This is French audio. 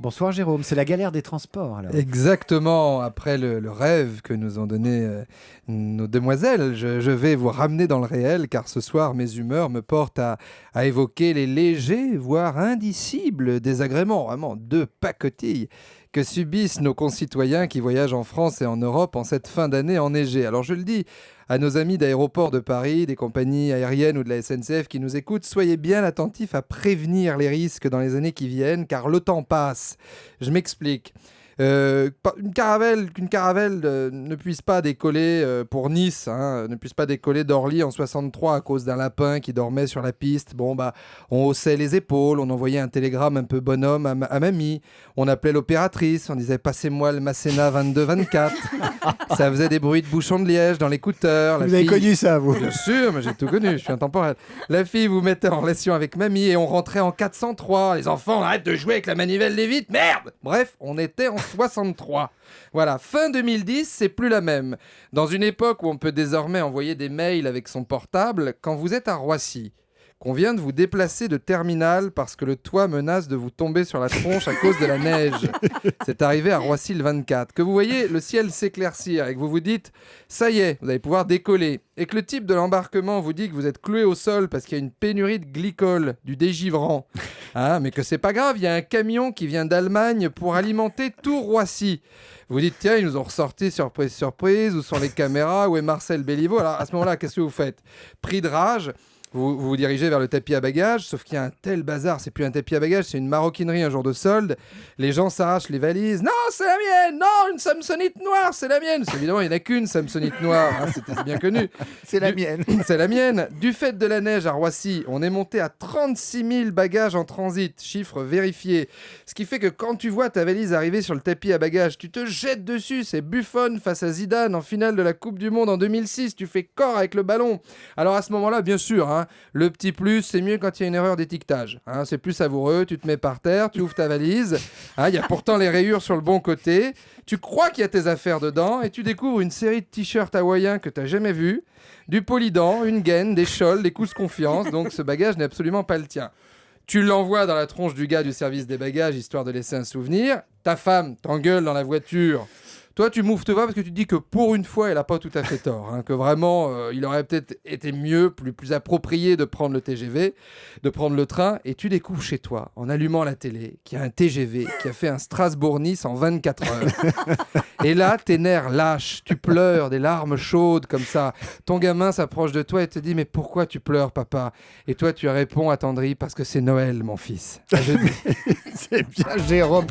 Bonsoir Jérôme, c'est la galère des transports alors. Exactement, après le rêve que nous ont donné nos demoiselles, je vais vous ramener dans le réel car ce soir mes humeurs me portent à évoquer les légers, voire indicibles désagréments, vraiment de pacotille, que subissent nos concitoyens qui voyagent en France et en Europe en cette fin d'année enneigée. Alors je le dis à nos amis d'aéroports de Paris, des compagnies aériennes ou de la SNCF qui nous écoutent, soyez bien attentifs à prévenir les risques dans les années qui viennent car le temps passe. Je m'explique. Qu'une caravelle ne puisse pas décoller pour Nice, hein, ne puisse pas décoller d'Orly en 63 à cause d'un lapin qui dormait sur la piste. Bon, bah, on haussait les épaules, on envoyait un télégramme un peu bonhomme à mamie, on appelait l'opératrice, on disait passez-moi le Masséna 22-24. Ça faisait des bruits de bouchons de liège dans l'écouteur. Vous avez connu ça, vous? Bien sûr, mais j'ai tout connu, je suis intemporel. La fille vous mettait en relation avec mamie et on rentrait en 403. Les enfants, arrêtent de jouer avec la manivelle des vitres, merde! Bref, on était en 63. Voilà, fin 2010, c'est plus la même. Dans une époque où on peut désormais envoyer des mails avec son portable, quand vous êtes à Roissy, qu'on vient de vous déplacer de terminal parce que le toit menace de vous tomber sur la tronche à cause de la neige. C'est arrivé à Roissy le 24. Que vous voyez le ciel s'éclaircir et que vous vous dites « ça y est, vous allez pouvoir décoller » et que le type de l'embarquement vous dit que vous êtes cloué au sol parce qu'il y a une pénurie de glycol, du dégivrant. Ah, mais que c'est pas grave, il y a un camion qui vient d'Allemagne pour alimenter tout Roissy. Vous dites, tiens, ils nous ont ressorti surprise, surprise, où sont les caméras, où est Marcel Béliveau? Alors à ce moment-là, qu'est-ce que vous faites? Pris de rage, vous dirigez vers le tapis à bagages, sauf qu'il y a un tel bazar, c'est plus un tapis à bagages, c'est une maroquinerie un jour de solde. Les gens s'arrachent les valises. Non, c'est la mienne! Non, une Samsonite noire, c'est la mienne! Parce évidemment, il n'y en a qu'une Samsonite noire, hein, c'est bien connu. C'est la mienne. C'est la mienne. Du fait de la neige à Roissy, on est monté à 36 000 bagages en transit, chiffre vérifié. Ce qui fait que quand tu vois ta valise arriver sur le tapis à bagages, tu te jettes dessus. C'est Buffon face à Zidane en finale de la Coupe du Monde en 2006. Tu fais corps avec le ballon. Alors à ce moment-là, bien sûr, hein, le petit plus, c'est mieux quand il y a une erreur d'étiquetage. Hein, c'est plus savoureux, tu te mets par terre, tu ouvres ta valise. Hein, il y a pourtant les rayures sur le bon côté. Tu crois qu'il y a tes affaires dedans et tu découvres une série de t-shirts hawaïens que tu n'as jamais vus. Du polydent, une gaine, des choles, des couches confiance. Donc ce bagage n'est absolument pas le tien. Tu l'envoies dans la tronche du gars du service des bagages, histoire de laisser un souvenir. Ta femme t'engueule dans la voiture. Toi, tu mouftes pas parce que tu te dis que pour une fois, elle n'a pas tout à fait tort. Hein, que vraiment, il aurait peut-être été mieux, plus approprié de prendre le TGV, de prendre le train. Et tu découvres chez toi, en allumant la télé, qu'il y a un TGV qui a fait un Strasbourg-Nice en 24 heures. Et là, tes nerfs lâchent. Tu pleures, des larmes chaudes comme ça. Ton gamin s'approche de toi et te dit « Mais pourquoi tu pleures, papa ?» Et toi, tu réponds attendri « Parce que c'est Noël, mon fils. » C'est bien, Jérôme.